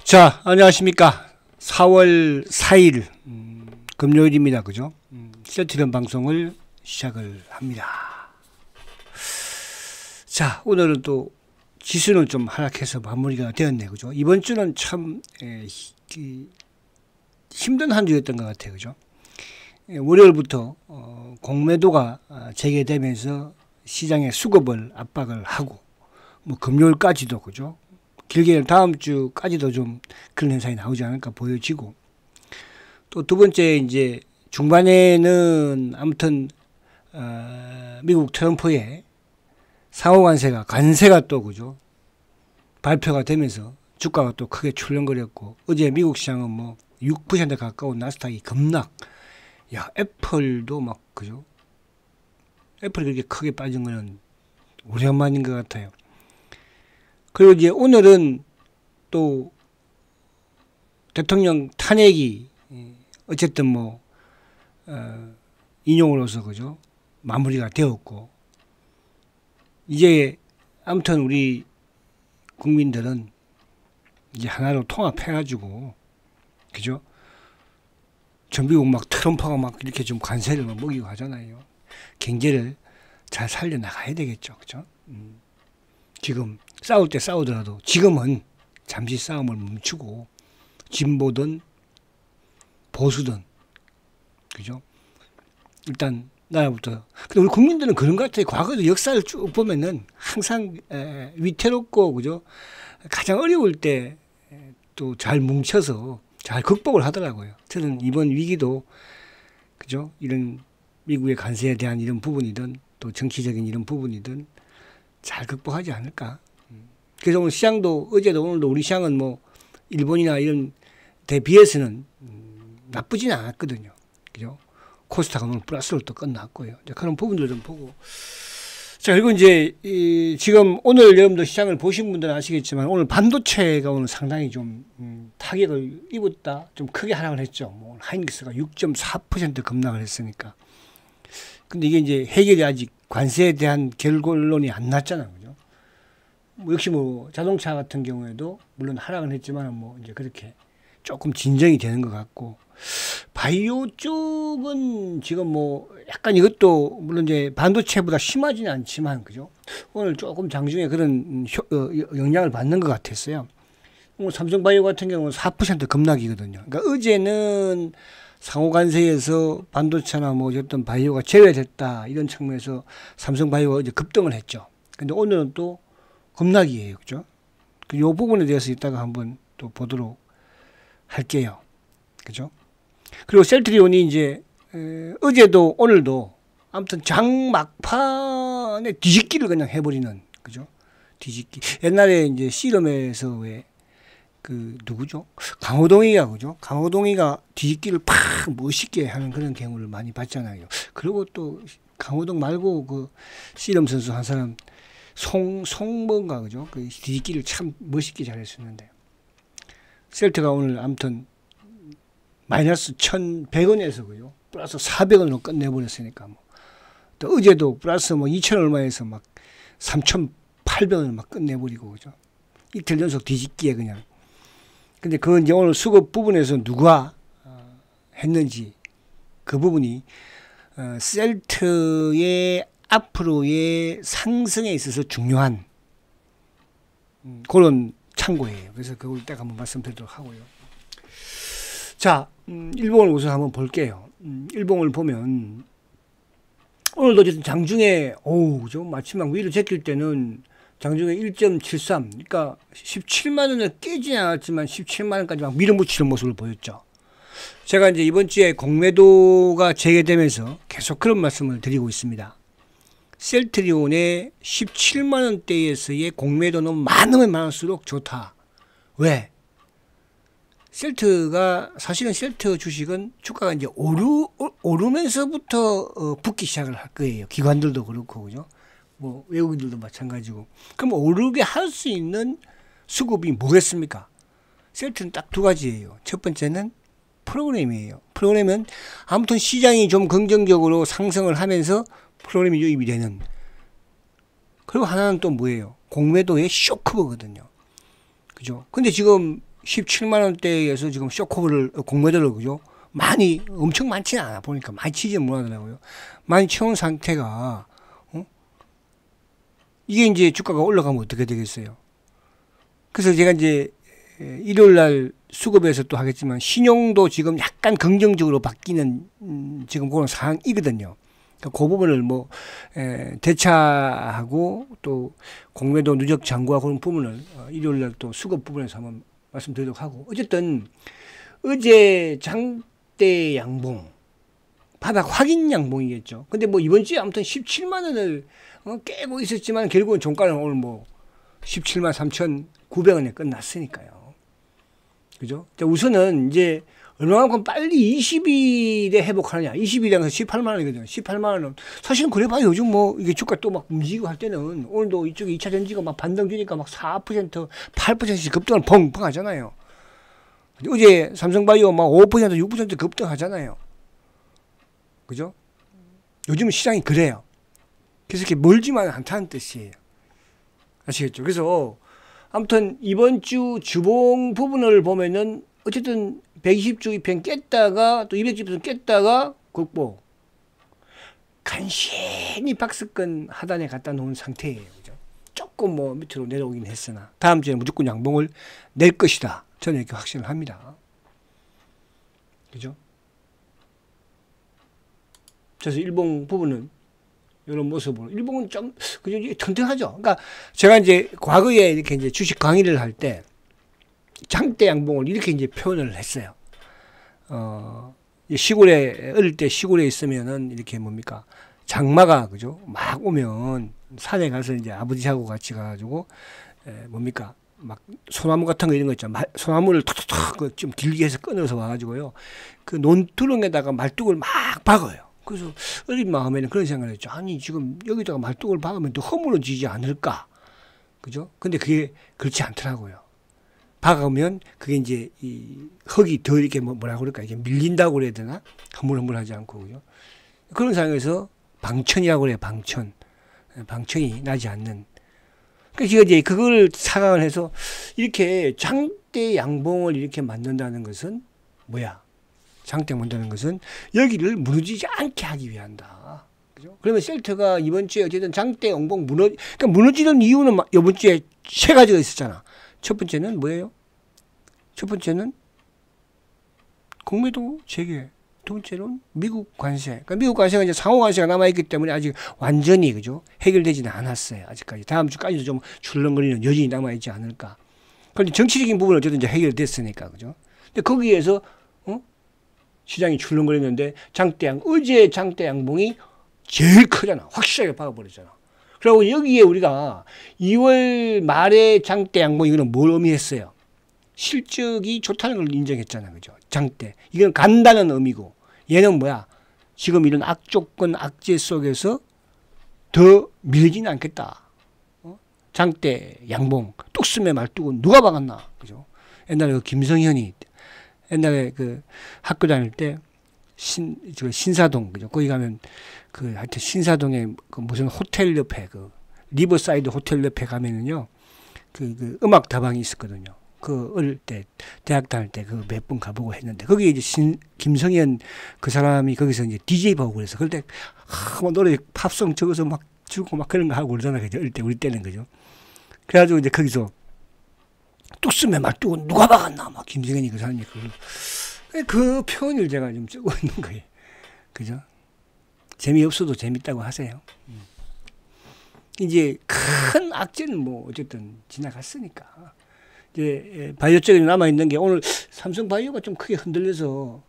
자, 안녕하십니까. 4월 4일 금요일입니다. 그죠? 셀트리온 방송을 시작을 합니다. 자, 오늘은 또 지수는 좀 하락해서 마무리가 되었네. 그죠? 이번 주는 참 힘든 한 주였던 것 같아요. 그죠? 월요일부터 공매도가 재개되면서 시장의 수급을 압박을 하고 뭐 금요일까지도 그죠? 길게는 다음 주까지도 좀 그런 현상이 나오지 않을까 보여지고, 또 두 번째 이제 중반에는 아무튼 미국 트럼프의 상호 관세가 또 그죠 발표가 되면서 주가가 또 크게 출렁거렸고, 어제 미국 시장은 뭐 6% 가까운 나스닥이 급락. 야, 애플도 막 그죠, 애플이 그렇게 크게 빠진 거는 오랜만인 것 같아요. 그리고 이제 오늘은 또 대통령 탄핵이 어쨌든 뭐 인용으로서 그죠 마무리가 되었고, 이제 아무튼 우리 국민들은 이제 하나로 통합해가지고 그죠, 전비국 막 트럼프가 막 이렇게 좀 관세를 막 먹이고 하잖아요. 경제를 잘 살려 나가야 되겠죠, 그죠? 지금 싸울 때 싸우더라도 지금은 잠시 싸움을 멈추고 진보든 보수든 그죠, 일단 나라부터. 근데 우리 국민들은 그런 것 같아요. 과거의 역사를 쭉 보면은 항상 위태롭고 그죠, 가장 어려울 때 또 잘 뭉쳐서 잘 극복을 하더라고요. 저는 이번 위기도 그죠, 이런 미국의 관세에 대한 이런 부분이든 또 정치적인 이런 부분이든 잘 극복하지 않을까. 그래서 오늘 시장도 어제도 오늘도 우리 시장은 뭐 일본이나 이런 데 비해서는 나쁘지는 않았거든요. 그죠? 코스닥은 오늘 플러스로 또 끝났고요. 이제 그런 부분들 좀 보고. 자, 그리고 이제 지금 오늘 여러분들 시장을 보신 분들은 아시겠지만 오늘 반도체가 오늘 상당히 좀 타격을 입었다. 좀 크게 하락을 했죠. 뭐 하이닉스가 6.4% 급락을 했으니까. 근데 이게 이제 해결이 아직 관세에 대한 결론이 안 났잖아요. 그죠? 뭐 역시 뭐 자동차 같은 경우에도 물론 하락은 했지만 뭐 이제 그렇게 조금 진정이 되는 것 같고, 바이오 쪽은 지금 뭐 약간 이것도 물론 이제 반도체보다 심하지는 않지만 그죠, 오늘 조금 장중에 그런 영향을 받는 것 같았어요. 뭐 삼성바이오 같은 경우는 4% 급락이거든요. 그러니까 어제는 상호관세에서 반도체나 뭐 어떤 바이오가 제외됐다 이런 측면에서 삼성바이오가 이제 급등을 했죠. 근데 오늘은 또 급락이에요. 그죠? 이 부분에 대해서 이따가 한번 또 보도록 할게요. 그죠? 그리고 셀트리온이 이제 어제도 오늘도 아무튼 장 막판에 뒤집기를 그냥 해버리는 그죠? 뒤집기. 옛날에 이제 씨름에서 왜 그 누구죠? 강호동이가 그죠? 강호동이가 뒤집기를 팍 멋있게 하는 그런 경우를 많이 봤잖아요. 그리고 또 강호동 말고 그 씨름 선수 한 사람 송뭔가 그죠? 그 뒤집기를 참 멋있게 잘했었는데, 셀트가 오늘 아무튼 마이너스 1,100원에서 그죠? 플러스 400원으로 끝내버렸으니까 뭐. 또 어제도 플러스 뭐 2,000 얼마에서 막 3,800원을 막 끝내버리고 그죠? 이틀 연속 뒤집기에 그냥. 근데 그건 이제 오늘 수급 부분에서 누가 했는지 그 부분이 셀트의 앞으로의 상승에 있어서 중요한 그런 참고예요. 그래서 그걸 딱 한번 말씀드리도록 하고요. 자, 일봉을 우선 한번 볼게요. 일봉을 보면 오늘도 어쨌든 장중에 그죠? 마침 막 위로 제낄 때는 장중에 1.73, 그러니까 17만 원을 깨지는 않았지만 17만 원까지 막 밀어붙이는 모습을 보였죠. 제가 이제 이번 주에 공매도가 재개되면서 계속 그런 말씀을 드리고 있습니다. 셀트리온의 17만 원대에서의 공매도는 많으면 많을수록 좋다. 왜? 셀트가 사실은 셀트 주식은 주가가 이제 오르면서부터 붙기 시작을 할 거예요. 기관들도 그렇고 그죠? 뭐 외국인들도 마찬가지고. 그럼 오르게 할 수 있는 수급이 뭐겠습니까? 셀트는 딱 두 가지예요. 첫 번째는 프로그램이에요. 프로그램은 아무튼 시장이 좀 긍정적으로 상승을 하면서 프로그램이 유입이 되는. 그리고 하나는 또 뭐예요? 공매도의 쇼크거든요. 그죠? 근데 지금 17만 원대에서 지금 쇼커브를 공매도를 그죠? 많이 엄청 많지는 않아 보니까 많이 치지 못하더라고요. 많이 채운 상태가 이게 이제 주가가 올라가면 어떻게 되겠어요? 그래서 제가 이제 일요일 날 수급에서 또 하겠지만 신용도 지금 약간 긍정적으로 바뀌는 지금 그런 상황이거든요. 그 부분을 뭐 대차하고 또 공매도 누적 잔고와 그런 부분을 일요일 날 또 수급 부분에서 한번 말씀드리도록 하고 어쨌든 어제 장대 양봉 바닥 확인 양봉이겠죠. 근데 뭐 이번 주에 아무튼 17만 원을 깨고 있었지만 결국은 종가는 오늘 뭐 17만 3,900원에 끝났으니까요. 그죠? 자, 우선은 이제 얼마만큼 빨리 20일에 회복하느냐. 20일에서 18만 원이거든요. 18만 원은 사실은 그래봐야 요즘 뭐 이게 주가 또 막 움직이고 할 때는 오늘도 이쪽에 2차 전지가 막 반등 주니까 막 4%, 8%씩 급등을 펑펑 하잖아요. 어제 삼성바이오 막 5%, 6% 급등하잖아요. 그죠? 요즘은 시장이 그래요. 그래서 이렇게 멀지만 않다는 뜻이에요. 아시겠죠? 그래서 아무튼 이번 주 주봉 부분을 보면은 어쨌든 120주 이평 깼다가 또 200주 깼다가 극복. 간신히 박스권 하단에 갖다 놓은 상태예요. 그죠? 조금 뭐 밑으로 내려오긴 했으나 다음 주에 무조건 양봉을 낼 것이다. 저는 이렇게 확신을 합니다. 그죠? 그래서 일봉 부분은 이런 모습으로 일봉은 좀 그죠 튼튼하죠. 그러니까 제가 이제 과거에 이렇게 이제 주식 강의를 할 때 장대 양봉을 이렇게 이제 표현을 했어요. 시골에 어릴 때 시골에 있으면은 이렇게 뭡니까 장마가 그죠 막 오면 산에 가서 이제 아버지하고 같이 가가지고 뭡니까 막 소나무 같은 거 이런 거 있죠. 소나무를 톡톡톡 좀 길게 해서 끊어서 와가지고요 그 논두렁에다가 말뚝을 막 박아요. 그래서 어린 마음에는 그런 생각을 했죠. 아니 지금 여기다가 말뚝을 박으면 또 허물어지지 않을까. 그죠? 근데 그게 그렇지 않더라고요. 박으면 그게 이제 이 흙이 더 이렇게 뭐라 그럴까 이게 밀린다고 그래야 되나? 허물허물하지 않고 그죠? 그런 상황에서 방천이라고 그래요. 방천. 방천이 나지 않는. 그러니까 제가 이제 그걸 사각을 해서 이렇게 장대 양봉을 이렇게 만든다는 것은 뭐야? 장대 만드는 것은 여기를 무너지지 않게 하기 위한다. 그죠? 그러면 셀트가 이번 주에 어쨌든 장대 양봉 그러니까 무너지는 이유는 이번 주에 세 가지가 있었잖아. 첫 번째는 뭐예요? 첫 번째는 공매도 재개. 두 번째는 미국 관세. 그러니까 미국 관세가 이제 상호 관세가 남아있기 때문에 아직 완전히 그죠? 해결되지는 않았어요. 아직까지. 다음 주까지도 좀 출렁거리는 여전히 남아있지 않을까. 그런데 정치적인 부분은 어쨌든 이제 해결됐으니까. 그죠? 근데 거기에서 시장이 출렁거리는데 어제 장대 양봉이 제일 크잖아. 확실하게 박아버렸잖아. 그리고 여기에 우리가 2월 말에 장대 양봉 이거는 뭘 의미했어요? 실적이 좋다는 걸 인정했잖아. 그죠? 장대. 이건 간다는 의미고 얘는 뭐야? 지금 이런 악조건 악재 속에서 더 밀리지는 않겠다. 장대 양봉 뚝심의 말뚝은 누가 박았나? 그죠? 옛날에 그 김성현이 옛날에 그 학교 다닐 때 신사동 그죠? 거기 가면 그 하여튼 신사동에 그 무슨 호텔 옆에 그 리버사이드 호텔 옆에 가면은요 그 음악 다방이 있었거든요. 그 어릴 때 대학 다닐 때 그 몇 번 가보고 했는데 거기 이제 김성현 그 사람이 거기서 이제 DJ 하고 그래서 그럴 때 막 노래 팝송 적어서 막 주고 막 그런 거 하고 그러잖아요. 그죠? 어릴 때 우리 때는 그죠? 그래가지고 이제 거기서 뚝심의 말뚝은 누가 박았나 막 김성현이 그 사람이 그 표현을 제가 좀 쓰고 있는 거예요. 그죠? 재미없어도 재밌다고 하세요. 이제 큰 악재는 뭐 어쨌든 지나갔으니까. 이제 바이오 쪽에 남아있는 게 오늘 삼성 바이오가 좀 크게 흔들려서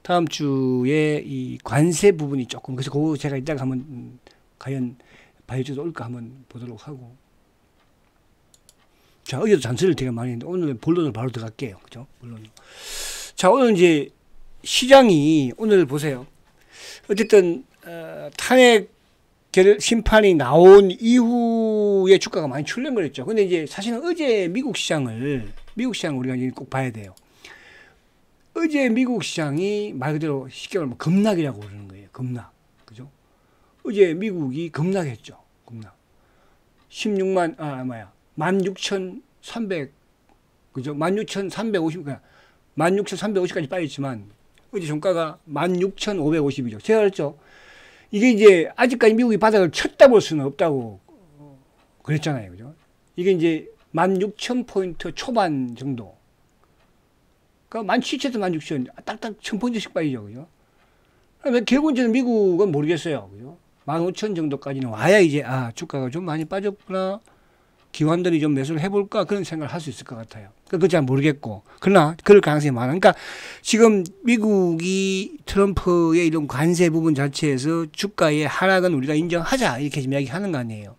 다음 주에 이 관세 부분이 조금 그래서 그거 제가 이따가 한번 과연 바이오 쪽도 올까 한번 보도록 하고. 자, 어제도 잔소리를 되게 많이 했는데 오늘 본론을 바로 들어갈게요. 그죠? 본론. 자, 오늘 이제 시장이 오늘 보세요. 어쨌든 탄핵 심판이 나온 이후에 주가가 많이 출렁거렸죠. 근데 이제 사실은 어제 미국 시장을 우리가 이제 꼭 봐야 돼요. 어제 미국 시장이 말 그대로 쉽게 말하면 급락이라고 그러는 거예요. 급락. 그죠? 어제 미국이 급락했죠. 급락. 16만 16,300 그죠? 16,350, 16,350까지 빠졌지만, 어제 종가가 16,550이죠. 제가 그랬죠. 이게 이제 아직까지 미국이 바닥을 쳤다 볼 수는 없다고 그랬잖아요. 그죠? 이게 이제 16,000포인트 초반 정도. 그러니까 17,000에서 16,000, 딱딱 1,000포인트씩 빠지죠. 그죠? 그러면 결국은 저는 미국은 모르겠어요. 그죠? 15,000 정도까지는 와야 이제, 주가가 좀 많이 빠졌구나. 기관들이 좀 매수를 해볼까 그런 생각을 할 수 있을 것 같아요. 그건 잘 모르겠고. 그러나 그럴 가능성이 많아. 그러니까 지금 미국이 트럼프의 이런 관세 부분 자체에서 주가의 하락은 우리가 인정하자 이렇게 이야기하는 거 아니에요.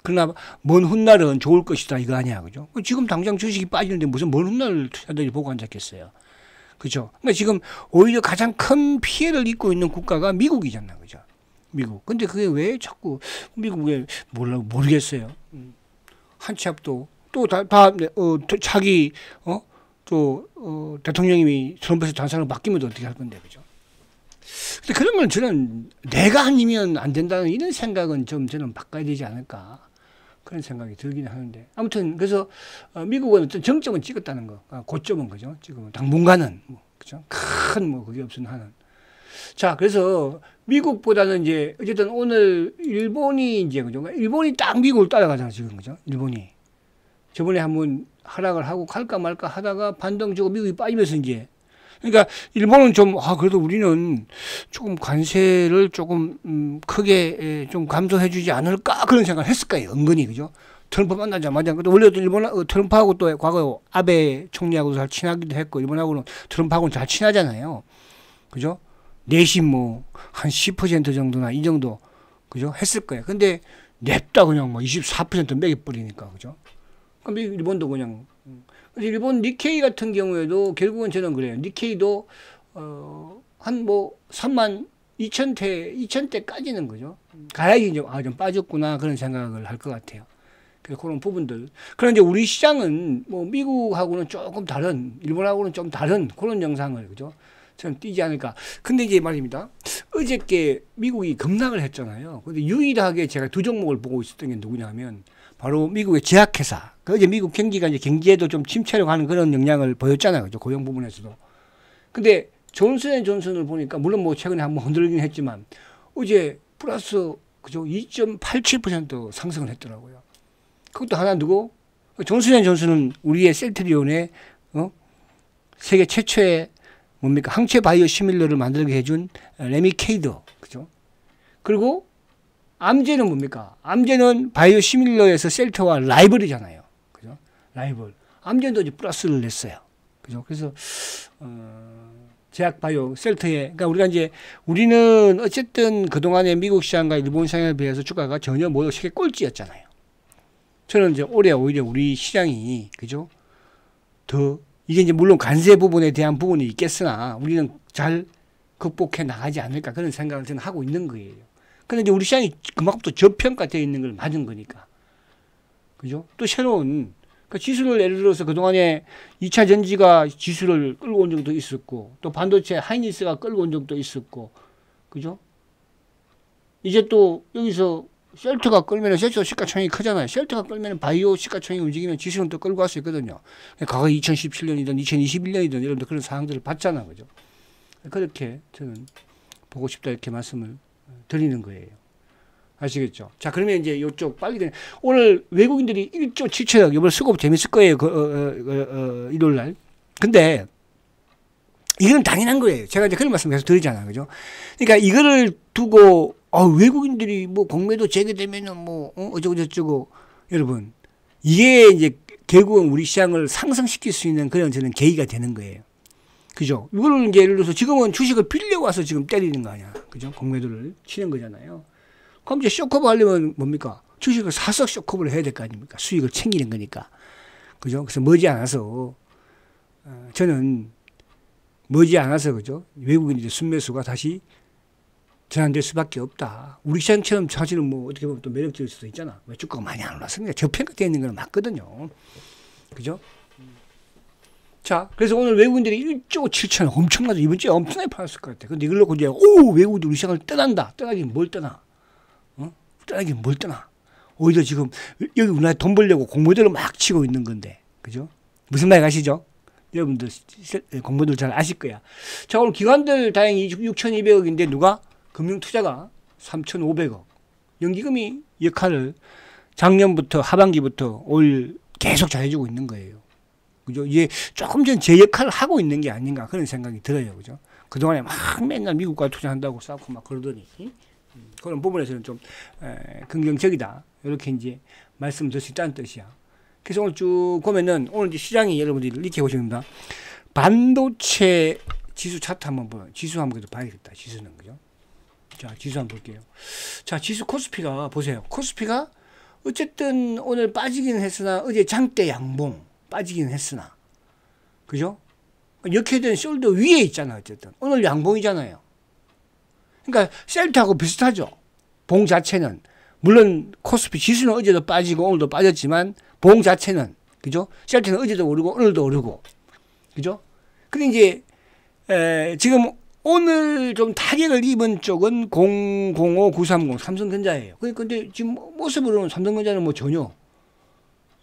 그러나 먼 훗날은 좋을 것이다 이거 아니야. 그죠? 지금 당장 주식이 빠지는데 무슨 먼 훗날 투자들이 보고 앉았겠어요. 그죠? 그러니까 지금 오히려 가장 큰 피해를 입고 있는 국가가 미국이잖아. 그죠? 미국. 근데 그게 왜 자꾸 미국에 모르겠어요. 한치 앞도 또 자기 대통령님이 트럼프에서 당선을 맡기면 어떻게 할 건데. 그죠? 근데 그런 건 저는 내가 아니면 안 된다는 이런 생각은 좀 저는 바꿔야 되지 않을까. 그런 생각이 들긴 하는데. 아무튼, 그래서, 미국은 어떤 정점은 찍었다는 거. 고점은, 그죠? 지금은 당분간은, 그죠? 그게 없은 한은. 자, 그래서 미국보다는 이제, 어쨌든 오늘 일본이 이제, 그죠? 일본이 딱 미국을 따라가잖아, 지금, 그죠? 일본이. 저번에 한번 하락을 하고 갈까 말까 하다가 반등 주고 미국이 빠지면서 이제, 그러니까 일본은 좀 그래도 우리는 조금 관세를 조금 크게 좀 감소해 주지 않을까 그런 생각을 했을 거예요. 은근히. 그죠? 트럼프 만나자마자. 원래 트럼프하고 또 과거 아베 총리하고도 잘 친하기도 했고 일본하고는 트럼프하고는 잘 친하잖아요. 그죠? 내심 한 10% 정도나 이 정도 그죠? 했을 거예요. 근데 냅다 그냥 24% 매겨버리니까. 그죠? 그럼 일본도 그냥 일본 니케이 같은 경우에도 결국은 저는 그래요. 니케이도 한 32,000대까지는 그죠. 가야지 좀 빠졌구나 그런 생각을 할 것 같아요. 그래서 그런 부분들. 그런데 우리 시장은 미국하고는 조금 다른, 일본하고는 좀 다른 그런 영상을 그죠. 저는 띄지 않을까. 근데 이제 말입니다. 어저께 미국이 급락을 했잖아요. 근데 유일하게 제가 두 종목을 보고 있었던 게 누구냐면 바로 미국의 제약회사. 어제 미국 경기가 이제 경기에도 좀 침체를 하는 그런 영향을 보였잖아요. 그죠? 고용 부분에서도. 근데 존슨앤존슨을 보니까 물론 최근에 한번 흔들리긴 했지만 어제 플러스 그죠? 2.87% 상승을 했더라고요. 그것도 하나 누구? 존슨앤존슨은 우리의 셀트리온의 세계 최초의 항체 바이오 시밀러를 만들게 해준 레미케이더. 그죠? 그리고 암제는 뭡니까? 암제는 바이오 시밀러에서 셀트와 라이벌이잖아요. 그죠? 라이벌. 암제도 이제 플러스를 냈어요. 그죠? 그래서, 제약 바이오 셀트에, 그러니까 우리는 어쨌든 그동안의 미국 시장과 일본 시장에 비해서 주가가 전혀 세계 꼴찌였잖아요. 저는 이제 올해 오히려 우리 시장이, 그죠? 이게 이제 물론 관세 부분에 대한 부분이 있겠으나 우리는 잘 극복해 나가지 않을까 그런 생각을 저는 하고 있는 거예요. 근데 이제 우리 시장이 그만큼 또 저평가되어 있는 걸 맞은 거니까. 그죠? 또 새로운, 지수를 예를 들어서 그동안에 2차 전지가 지수를 끌고 온 적도 있었고, 또 반도체 하이닉스가 끌고 온 적도 있었고, 그죠? 이제 또 여기서 셀트가 끌면은 셀트 시가총액이 크잖아요. 셀트가 끌면은 바이오 시가총액이 움직이면 지수는 또 끌고 갈 수 있거든요. 과거 2017년이든 2021년이든 여러분들 그런 상황들을 봤잖아. 그죠? 그렇게 저는 보고 싶다 이렇게 말씀을 드리는 거예요. 아시겠죠? 자, 그러면 이제 이쪽 빨리 그냥 오늘 외국인들이 1조 7천억 이번 수급 재밌을 거예요. 일요일 날. 근데 이건 당연한 거예요. 제가 이제 그런 말씀 계속 드리잖아요. 그죠? 그러니까 이거를 두고 외국인들이 공매도 재개되면은 어쩌고 여러분 이게 이제 결국은 우리 시장을 상승시킬 수 있는 그런 저는 계기가 되는 거예요. 그죠? 이거는 이제 예를 들어서 지금은 주식을 빌려와서 지금 때리는 거 아니야. 그죠? 공매도를 치는 거잖아요. 그럼 이제 쇼커버 하려면 뭡니까? 주식을 사서 쇼커버를 해야 될 거 아닙니까? 수익을 챙기는 거니까. 그죠? 그래서 머지않아서, 저는 머지않아서, 그죠? 외국인들의 순매수가 다시 전환될 수밖에 없다. 우리 시장처럼 사실은 어떻게 보면 또 매력적일 수도 있잖아. 왜 주가가 많이 안 올랐으니까 저평가되어 있는 건 맞거든요. 그죠? 자, 그래서 오늘 외국인들이 1조 7천억 엄청나죠. 이번 주에 엄청나게 팔았을 것 같아. 근데 이걸 놓고 이제, 외국인들 우리 시장을 떠난다. 떠나긴 뭘 떠나? 떠나긴 뭘 떠나? 오히려 지금 여기 우리나라에 돈 벌려고 공모대로 막 치고 있는 건데. 그죠? 무슨 말 가시죠? 여러분들 공부들 잘 아실 거야. 자, 오늘 기관들 다행히 6,200억인데 누가? 금융투자가 3,500억. 연기금이 역할을 작년부터 하반기부터 올 계속 잘해주고 있는 거예요. 그죠? 이게 조금 전 제 역할을 하고 있는 게 아닌가 그런 생각이 들어요. 그죠? 그동안에 막 맨날 미국과 투자한다고 싸우고 막 그러더니 그런 부분에서는 좀 긍정적이다. 이렇게 이제 말씀드릴 수 있다는 뜻이야. 그래서 오늘 쭉 보면은 오늘 이제 시장이 여러분들이 이렇게 보십니다. 반도체 지수 차트 한번 보요. 지수 한번 그래도 봐야겠다. 지수는 그죠? 자, 지수 한번 볼게요. 자, 지수 코스피가 보세요. 코스피가 어쨌든 오늘 빠지긴 했으나 어제 장대 양봉 빠지긴 했으나 그죠? 역회된 숄더 위에 있잖아. 어쨌든 오늘 양봉이잖아요. 그러니까 셀트하고 비슷하죠. 봉 자체는 물론 코스피 지수는 어제도 빠지고 오늘도 빠졌지만 봉 자체는 그죠? 셀트는 어제도 오르고 오늘도 오르고 그죠? 근데 이제 지금 오늘 좀 타격을 입은 쪽은 005930 삼성전자예요. 근데 지금 모습으로는 삼성전자는 뭐 전혀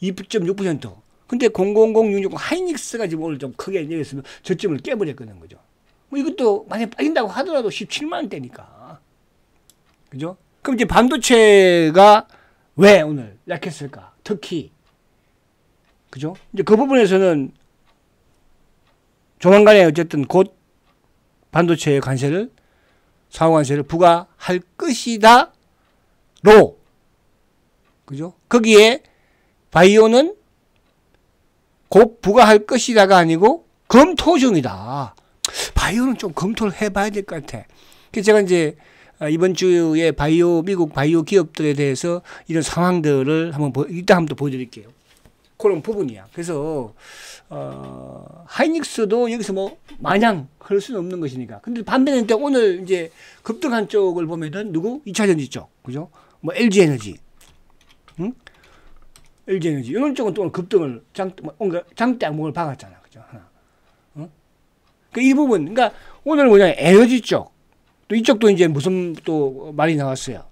2.6%. 근데 000660 하이닉스가 지금 오늘 좀 크게 내렸으면 저점을 깨버렸거든, 그죠? 뭐 이것도 만약 빠진다고 하더라도 17만 원대니까. 그죠? 그럼 이제 반도체가 왜 오늘 약했을까? 특히. 그죠? 이제 그 부분에서는 조만간에 어쨌든 곧 반도체 관세를, 상호 관세를 부과할 것이다. 로. 그죠? 거기에 바이오는 곧 부과할 것이다가 아니고 검토 중이다. 바이오는 좀 검토를 해봐야 될 것 같아. 그래서 제가 이제 이번 주에 미국 바이오 기업들에 대해서 이런 상황들을 이따 한번 또 보여드릴게요. 그런 부분이야. 그래서 하이닉스도 여기서 뭐 마냥 그럴 수는 없는 것이니까. 근데 반면에 오늘 이제 급등한 쪽을 보면은 누구? 2차전지 쪽, 그죠? 뭐 LG에너지, 응? LG에너지 이런 쪽은 또 급등을 장대 악몽을 박았잖아, 그죠? 하나. 어? 그 이 부분, 그러니까 오늘 뭐냐 에너지 쪽, 또 이쪽도 이제 무슨 또 말이 나왔어요.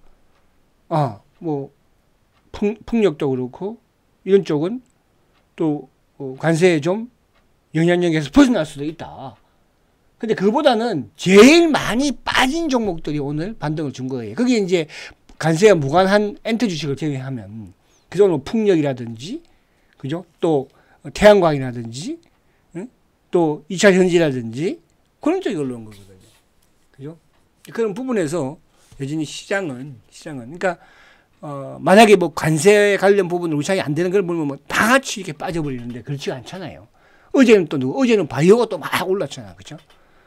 뭐 풍력도 그렇고 이런 쪽은 또 관세에 좀 영향력에서 벗어날 수도 있다. 근데 그보다는 제일 많이 빠진 종목들이 오늘 반등을 준 거예요. 거기에 이제 관세와 무관한 엔터 주식을 제외하면, 그래서 오늘 풍력이라든지, 그죠? 또 태양광이라든지, 응? 또 2차 전지라든지 그런 쪽이 올라온 거거든요. 그죠? 그런 부분에서 여전히 시장은 그러니까 만약에 뭐 관세 관련 부분 우차이 안 되는 걸 보면 뭐 다 같이 이렇게 빠져버리는데 그렇지가 않잖아요. 어제는 바이오가 또 막 올랐잖아. 그죠?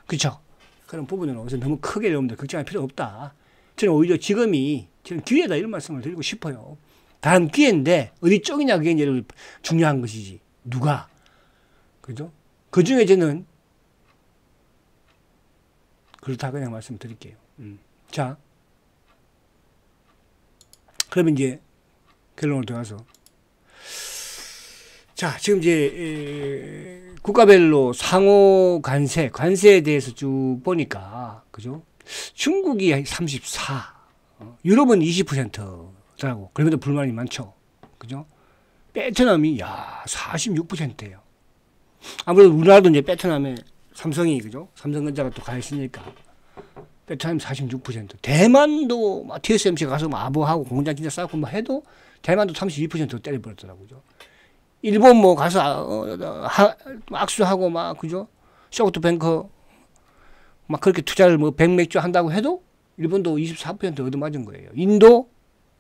그죠? 그런 부분은 어디서 너무 크게 여러분들 걱정할 필요 없다. 저는 오히려 지금이 저는 기회다 이런 말씀을 드리고 싶어요. 다음 기회인데 어디 쪽이냐 그게 이제 중요한 것이지. 누가? 그죠? 그 중에 저는 그렇다 그냥 말씀드릴게요. 자, 그러면 이제 결론을 들어가서 자, 지금 이제 국가별로 상호 관세에 대해서 쭉 보니까 그죠? 중국이 34, 유럽은 20%더라고. 그럼에도 불만이 많죠. 그죠? 베트남이 46%예요. 아무래도 우리나라도 이제 베트남에 삼성이 그죠? 삼성전자가 또 가 있으니까 베트남 46%. 대만도 TSMC 가서 아부하고 공장 진짜 쌓고 뭐 해도 대만도 32% 때려버렸더라고요. 일본 뭐 가서 악수하고 막 그죠? 소프트뱅크 막 그렇게 투자를 뭐 100몇 조 한다고 해도 일본도 24% 얻어맞은 거예요. 인도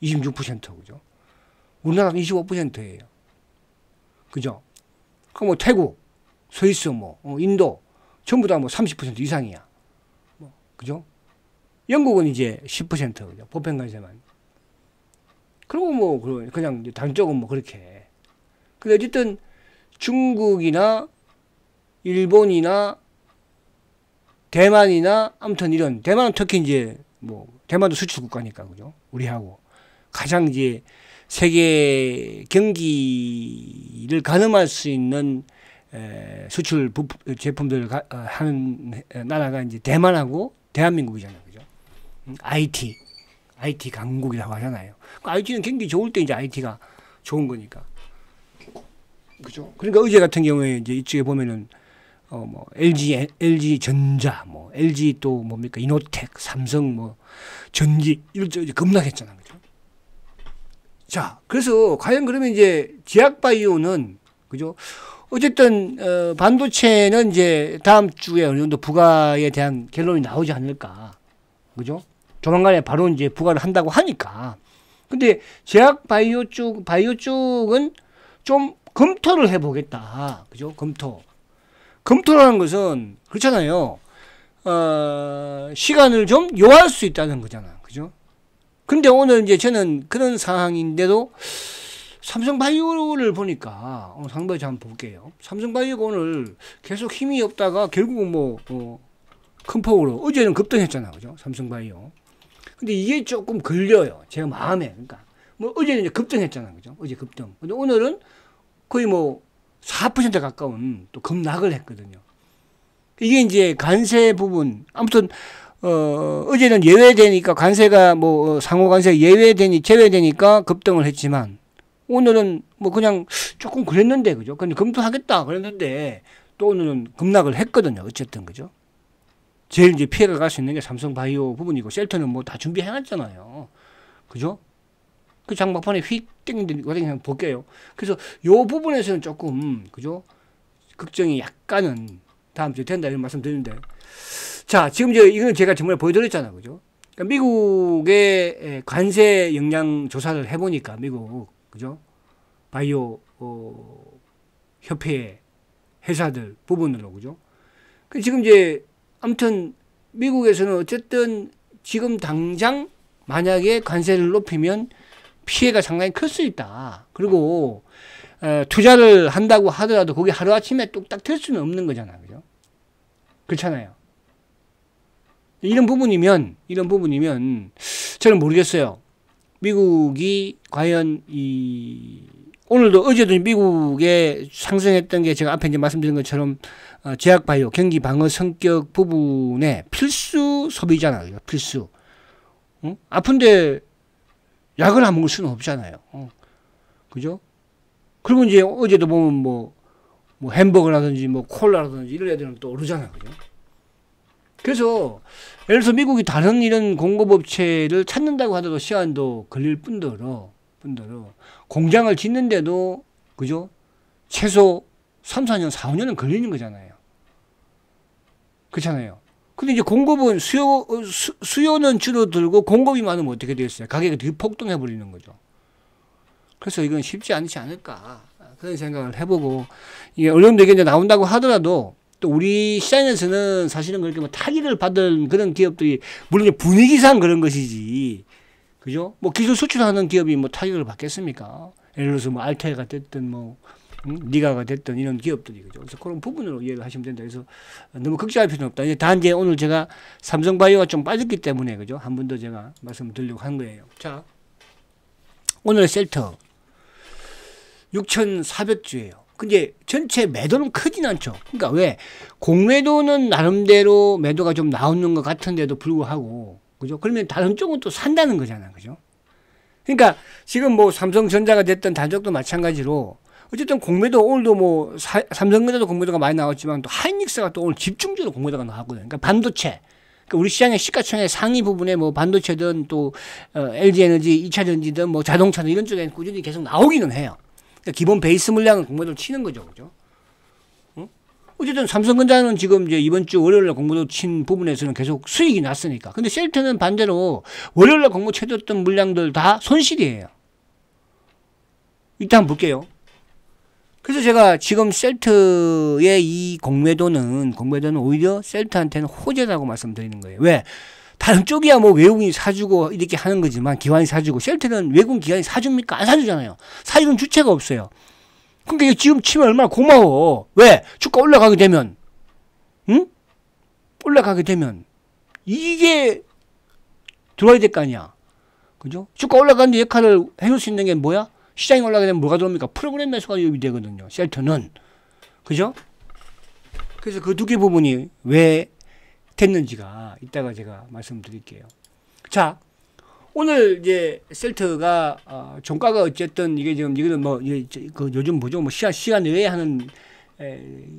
26% 그죠? 우리나라는 25%예요. 그죠? 그 뭐 태국, 스위스 뭐 인도 전부 다 뭐 30% 이상이야. 뭐 그죠? 영국은 이제 10% 그죠? 보편관세만. 그리고 뭐 그냥 다른 쪽은 뭐 그렇게. 근데 어쨌든 중국이나 일본이나 대만이나 아무튼 이런 대만은 특히 이제 뭐 대만도 수출 국가니까 그죠? 우리하고 가장 이제 세계 경기를 가늠할 수 있는 수출 제품들을 하는 나라가 이제 대만하고 대한민국이잖아요, 그죠? IT 강국이라고 하잖아요. IT는 경기 좋을 때 이제 IT가 좋은 거니까. 그죠? 그러니까 어제 같은 경우에 이제 이쪽에 보면은 뭐 LG 전자, 뭐 LG 또 뭡니까 이노텍, 삼성 뭐 전기 이런 저 급락했잖아, 그죠? 자, 그래서 과연 그러면 이제 제약바이오는 그죠? 어쨌든 반도체는 이제 다음 주에 어느 정도 부가에 대한 결론이 나오지 않을까, 그죠? 조만간에 바로 이제 부가를 한다고 하니까. 근데 제약바이오 쪽은 좀 검토를 해보겠다, 그죠? 검토라는 것은 그렇잖아요. 시간을 좀 요할 수 있다는 거잖아, 그죠? 근데 오늘 이제 저는 그런 상황인데도 삼성바이오를 보니까 상바이오 한번 볼게요. 삼성바이오가 오늘 계속 힘이 없다가 결국은 큰 폭으로 어제는 급등했잖아, 그죠? 삼성바이오. 근데 이게 조금 걸려요, 제 마음에. 그러니까 뭐 어제는 이제 급등했잖아, 그죠? 어제 급등. 근데 오늘은 거의 4% 가까운 또 급락을 했거든요. 이게 이제 관세 부분, 아무튼 어제는 예외되니까 관세가 상호 관세 제외되니까 급등을 했지만 오늘은 그냥 조금 그랬는데, 그죠? 근데 검토하겠다 그랬는데 또 오늘은 급락을 했거든요. 어쨌든, 그죠? 제일 이제 피해가 갈 수 있는 게 삼성바이오 부분이고 셀터는 다 준비해놨잖아요. 그죠? 그 장막판에 휙 땡기는 거 한번 볼게요. 그래서 요 부분에서는 조금, 그죠? 걱정이 약간은 다음 주에 된다 이런 말씀 드리는데. 자, 지금 이건 제가 정말 보여드렸잖아요, 그죠? 그러니까 미국의 관세 영향 조사를 해보니까 미국, 그죠? 바이오 협회 회사들 부분으로, 그죠? 지금 이제 아무튼 미국에서는 어쨌든 지금 당장 만약에 관세를 높이면 피해가 상당히 클 수 있다. 그리고 투자를 한다고 하더라도 그게 하루아침에 뚝딱 될 수는 없는 거잖아요, 그죠? 그렇잖아요. 이런 부분이면 저는 모르겠어요. 미국이 과연 오늘도 어제도 미국에 상승했던 게 제가 앞에 이제 말씀드린 것처럼 제약바이오 경기 방어 성격 부분에 필수 소비잖아요. 필수. 응? 아픈데 약을 안 먹을 수는 없잖아요. 그죠? 그리고 이제 어제도 보면 햄버거라든지 콜라라든지 이런 애들은 또 오르잖아요. 그죠? 그래서 예를 들어서 미국이 다른 이런 공급업체를 찾는다고 하더라도 시간도 걸릴 뿐더러 공장을 짓는데도, 그죠? 최소 3, 4년, 4, 5년은 걸리는 거잖아요. 그렇잖아요. 근데 이제 공급은 수요는 줄어들고 공급이 많으면 어떻게 되겠어요? 가격이 더 폭등해 버리는 거죠. 그래서 이건 쉽지 않지 않을까 그런 생각을 해보고, 이게 어느 정도 이게 나온다고 하더라도 또 우리 시장에서는 사실은 그렇게 타격을 받은 그런 기업들이 물론 분위기상 그런 것이지, 그죠? 기술 수출하는 기업이 타격을 받겠습니까? 예를 들어서 알테가 됐든 니가가 됐든 이런 기업들이, 그죠? 그래서 그런 부분으로 이해를 하시면 된다. 그래서 너무 걱정할 필요는 없다. 이제 단지 오늘 제가 삼성바이오가 좀 빠졌기 때문에, 그죠? 한 번 더 제가 말씀드리려고 한 거예요. 자, 오늘의 셀터 6,400주예요. 근데 전체 매도는 크진 않죠. 그러니까 왜? 공매도는 나름대로 매도가 좀 나오는 것 같은데도 불구하고, 그죠? 그러면 다른 쪽은 또 산다는 거잖아. 그죠? 그러니까 지금 삼성전자가 됐든 다른 쪽도 마찬가지로 어쨌든 공매도 오늘도 삼성전자도 공매도가 많이 나왔지만 또 하이닉스가 또 오늘 집중적으로 공매도가 나왔거든요. 그러니까 반도체. 그러니까 우리 시장의 시가총액 상위 부분에 반도체든 또 LG에너지, 2차전지든 자동차든 이런 쪽에 꾸준히 계속 나오기는 해요. 그러니까 기본 베이스 물량은 공매도를 치는 거죠. 그죠? 응? 어쨌든 삼성전자는 지금 이제 이번 주 월요일날 공매도 친 부분에서는 계속 수익이 났으니까. 근데 셀트는 반대로 월요일날 공매도 쳐줬던 물량들 다 손실이에요. 이따 한번 볼게요. 그래서 제가 지금 셀트의 이 공매도는 오히려 셀트한테는 호재라고 말씀드리는 거예요. 왜? 다른 쪽이야 외국인이 사주고 이렇게 하는 거지만, 기관이 사주고, 셀트는 외국인 기관이 사줍니까? 안 사주잖아요. 사주는 주체가 없어요. 그러니까 지금 치면 얼마나 고마워. 왜? 주가 올라가게 되면, 응? 올라가게 되면 이게 들어와야 될 거 아니야. 그죠? 주가 올라가는데 역할을 해줄 수 있는 게 뭐야? 시장이 올라가게 되면 뭐가 들어옵니까? 프로그램 매수가 유입이 되거든요. 셀트는. 그죠? 그래서 그 두 개 부분이 왜 됐는지가 이따가 제가 말씀드릴게요. 자, 오늘 이제 셀트가 종가가 어쨌든 이게 지금 이거는 뭐 그 요즘 뭐죠 뭐 시간 외에 하는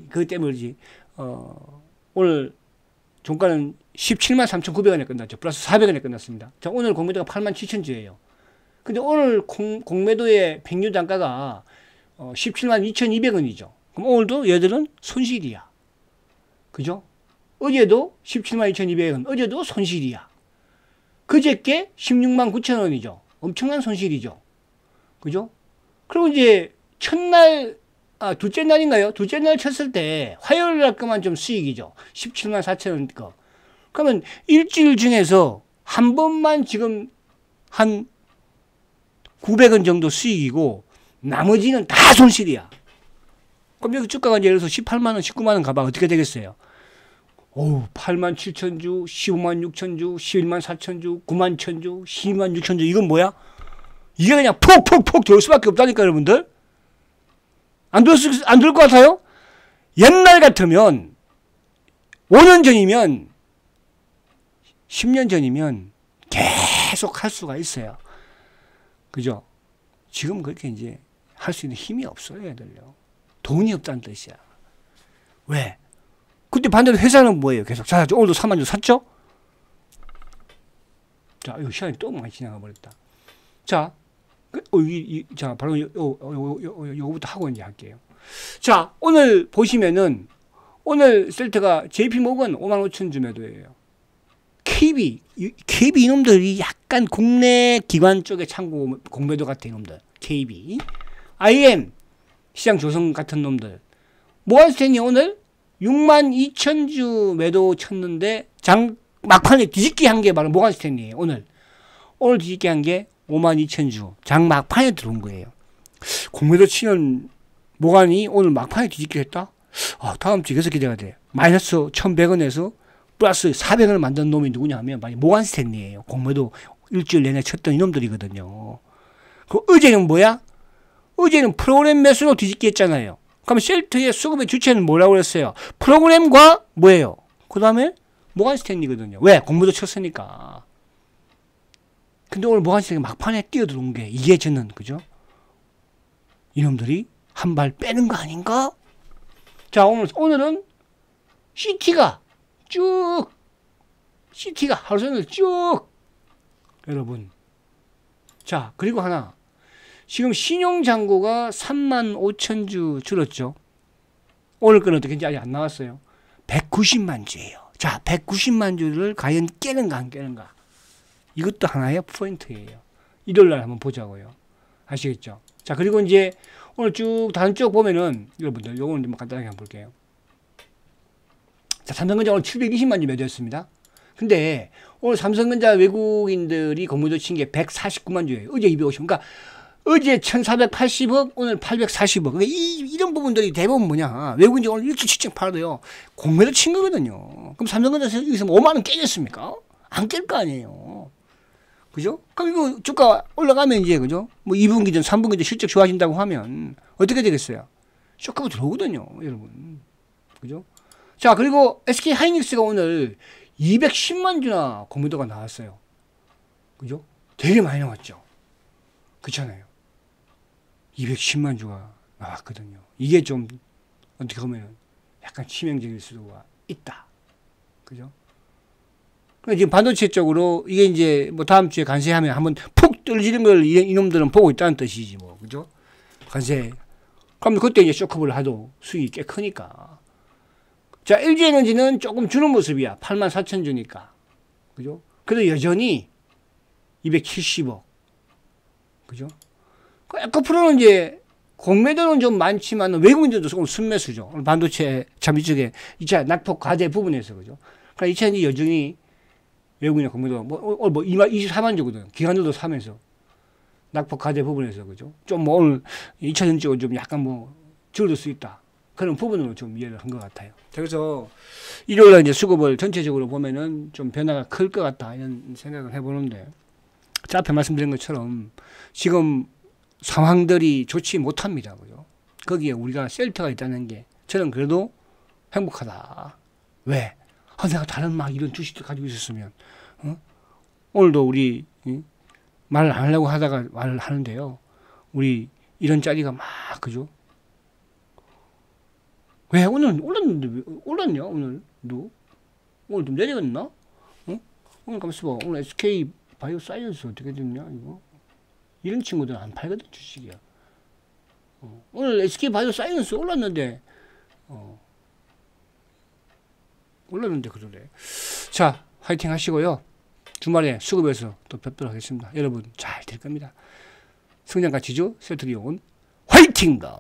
그것 때문이지 오늘 종가는 17만 3,900원에 끝났죠. 플러스 400원에 끝났습니다. 자, 오늘 공매도가 8만 7천주예요. 근데 오늘 공매도의 평균 단가가 17만 2,200원이죠. 그럼 오늘도 얘들은 손실이야. 그죠? 어제도 17만 2,200원, 어제도 손실이야. 그저께 16만 9천원이죠. 엄청난 손실이죠. 그죠? 그리고 이제 첫날, 둘째 날인가요? 둘째 날 쳤을 때 화요일 날 거만 좀 수익이죠. 17만 4천원 거. 그러면 일주일 중에서 한 번만 지금 한 900원 정도 수익이고 나머지는 다 손실이야. 그럼 여기 주가가 예를 들어서 18만원, 19만원 가봐. 어떻게 되겠어요? 8만 7천주, 15만 6천주, 11만 4천주, 9만 1천주, 12만 6천주. 이건 뭐야? 이게 그냥 폭폭폭 들어올 수밖에 없다니까, 여러분들. 안 들을 것 같아요? 옛날 같으면, 5년 전이면, 10년 전이면 계속 할 수가 있어요. 그죠? 지금 그렇게 이제 할 수 있는 힘이 없어요, 애들요. 돈이 없다는 뜻이야. 왜? 그때 반대로 회사는 뭐예요? 계속. 자, 오늘도 3만 주 샀죠? 자, 이거 시간이 또 많이 지나가 버렸다. 자, 자, 바로 요거부터 하고 이제 할게요. 자, 오늘 보시면은, 오늘 셀트가 JP 모건 5만 5천 주 매도예요. KB 이놈들이 약간 국내 기관 쪽에 참고 공매도 같은 이놈들. KB. IM, 시장 조성 같은 놈들. 모건스탠리 오늘 6만 2천 주 매도 쳤는데 막판에 뒤집기 한 게 바로 모건스탠리예요. 오늘 뒤집기 한 게 5만 2천 주. 막판에 들어온 거예요. 공매도 치는 모건이 오늘 막판에 뒤집기 했다? 다음 주에 계속 기대가 돼. 마이너스 1,100원에서 플러스 400원을 만든 놈이 누구냐 하면 모건스탠리예요. 공매도 일주일 내내 쳤던 이놈들이거든요. 어제는 뭐야? 어제는 프로그램 매수로 뒤집기 했잖아요. 그럼 셀트의 수급의 주체는 뭐라고 그랬어요? 프로그램과 뭐예요? 그 다음에 모건스탠리거든요. 왜? 공매도 쳤으니까. 근데 오늘 모건스탠리 막판에 뛰어들어온 게 이게 저는 그죠? 이놈들이 한 발 빼는 거 아닌가? 자, 오늘은 CT가 쭉 CT가 하루 종일 쭉 여러분. 자, 그리고 하나. 지금 신용잔고가 3만 5천 주 줄었죠. 오늘 건 어떻게 인지 아직 안 나왔어요. 190만 주예요. 자, 190만 주를 과연 깨는가 안 깨는가. 이것도 하나의 포인트예요. 일요일날 한번 보자고요. 아시겠죠? 자, 그리고 이제 오늘 쭉 다른 쪽 보면은 여러분들 요거는 좀 간단하게 한번 볼게요. 자, 삼성전자 오늘 720만 주 매도했습니다. 근데 오늘 삼성전자 외국인들이 공매도 친 게 149만 주예요. 어제 250. 그러니까 어제 1480억, 오늘 840억. 그러니까 이런 부분들이 대부분 뭐냐. 외국인들이 오늘 일주 치증 팔아도요. 공매도 친 거거든요. 그럼 삼성전자 여기서 5만원 깨겠습니까? 안 깰 거 아니에요. 그죠? 그럼 이거 주가 올라가면 이제, 그죠? 뭐 2분기든 3분기든 실적 좋아진다고 하면 어떻게 되겠어요? 쇼크가 들어오거든요. 여러분. 그죠? 자, 그리고 SK 하이닉스가 오늘 210만 주나 공매도가 나왔어요. 그죠? 되게 많이 나왔죠. 그렇잖아요. 210만 주가 나왔거든요. 이게 좀 어떻게 보면 약간 치명적일 수가 있다. 그죠? 그러니까 지금 반도체 쪽으로 이게 이제 뭐 다음 주에 관세하면 한번 푹 떨어지는 걸 이놈들은 보고 있다는 뜻이지 뭐. 그죠? 관세. 그럼 그때 이제 쇼크를 하도 수익이 꽤 크니까. 자, LG에너지는 조금 주는 모습이야. 8만 4천 주니까. 그죠? 그래도 여전히 270억. 그죠? 에코프로는 이제 공매도는 좀 많지만 외국인들도 조금 순매수죠. 반도체 참 이쪽에 2차 낙폭 과대 부분에서. 그죠? 그러니까 2차는 여전히 외국인의 공매도가 뭐 24만 주거든. 기관들도 사면서. 낙폭 과대 부분에서. 그죠? 좀 뭐 오늘 2차 전적으로 좀 약간 뭐 줄어들 수 있다. 그런 부분으로 좀 이해를 한 것 같아요. 그래서 일요일에 이제 수급을 전체적으로 보면은 좀 변화가 클 것 같다. 이런 생각을 해보는데. 자, 앞에 말씀드린 것처럼 지금 상황들이 좋지 못합니다. 그죠? 거기에 우리가 셀트가 있다는 게 저는 그래도 행복하다. 왜? 내가 다른 막 이런 주식도 가지고 있었으면, 오늘도 우리 말을 안 하려고 하다가 말을 하는데요. 우리 이런 짜리가 막 그죠? 왜 오늘 올랐는데 왜 올랐냐 오늘도? 오늘 좀 내려갔나? 어? 오늘 가만있어 봐. 오늘 SK 바이오 사이언스 어떻게 됐냐 이거? 이런 친구들은 안 팔거든 주식이야. 오늘 SK 바이오 사이언스 올랐는데 올랐는데 그러네. 자, 화이팅 하시고요. 주말에 수급에서 또 뵙도록 하겠습니다. 여러분 잘 될 겁니다. 성장가치주 세트리온 화이팅다.